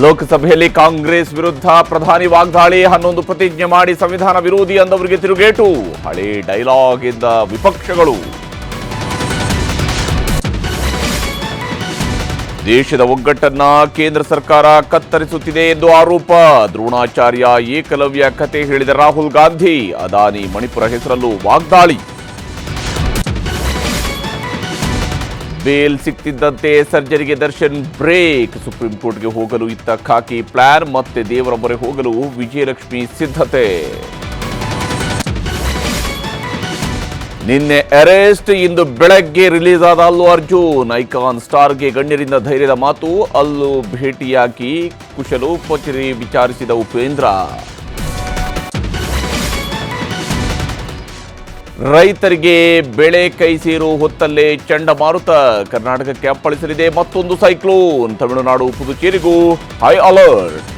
ಲೋಕಸಭೆಯಲ್ಲಿ ಕಾಂಗ್ರೆಸ್ ವಿರುದ್ಧ ಪ್ರಧಾನಿ ವಾಗ್ದಾಳಿ, 11 ಪ್ರತಿಜ್ಞೆ ಮಾಡಿ ಸಂವಿಧಾನ ವಿರೋಧಿ ಅಂದವರಿಗೆ ತಿರುಗೇಟು. ಹಳೆ ಡೈಲಾಗ್ ಇಂದ ವಿಪಕ್ಷಗಳು. ದೇಶದ ಒಗ್ಗಟ್ಟನ್ನ ಕೇಂದ್ರ ಸರ್ಕಾರ ಕತ್ತರಿಸುತ್ತಿದೆ ಎಂದು ಆರೋಪ. ದ್ರೋಣಾಚಾರ್ಯ ಏಕಲವ್ಯ ಕತೆ ಹೇಳಿದ ರಾಹುಲ್ ಗಾಂಧಿ. ಅದಾನಿ ಮಣಿಪುರ ಹೆಸರಲ್ಲೂ ವಾಗ್ದಾಳಿ. ಬೇಲ್ ಸಿಕ್ತಿದ್ದಂತೆ ಸರ್ಜರಿಗೆ ದರ್ಶನ್ ಬ್ರೇಕ್. ಸುಪ್ರೀಂ ಕೋರ್ಟ್ಗೆ ಹೋಗಲು ಇತ್ತ ಖಾಕಿ ಪ್ಲಾನ್. ಮತ್ತೆ ದೇವರ ಮೊರೆ ಹೋಗಲು ವಿಜಯಲಕ್ಷ್ಮಿ ಸಿದ್ಧತೆ. ನಿನ್ನೆ ಅರೆಸ್ಟ್, ಇಂದು ಬೆಳಗ್ಗೆ ರಿಲೀಸ್ ಆದ ಅಲ್ಲು ಅರ್ಜುನ್. ಐಕಾನ್ ಸ್ಟಾರ್ಗೆ ಗಣ್ಯರಿಂದ ಧೈರ್ಯದ ಮಾತು. ಅಲ್ಲು ಭೇಟಿಯಾಗಿ ಕುಶಲೋಪಚಾರಿ ವಿಚಾರಿಸಿದ ಉಪೇಂದ್ರ. ರೈತರಿಗೆ ಬೆಳೆ ಕೈ ಸೇರೋ ಹೊತ್ತಲ್ಲೇ ಚಂಡಮಾರುತ ಕರ್ನಾಟಕಕ್ಕೆ ಅಪ್ಪಳಿಸಲಿದೆ ಮತ್ತೊಂದು ಸೈಕ್ಲೋನ್. ತಮಿಳುನಾಡು ಪುದುಚೇರಿಗೂ ಹೈ ಅಲರ್ಟ್.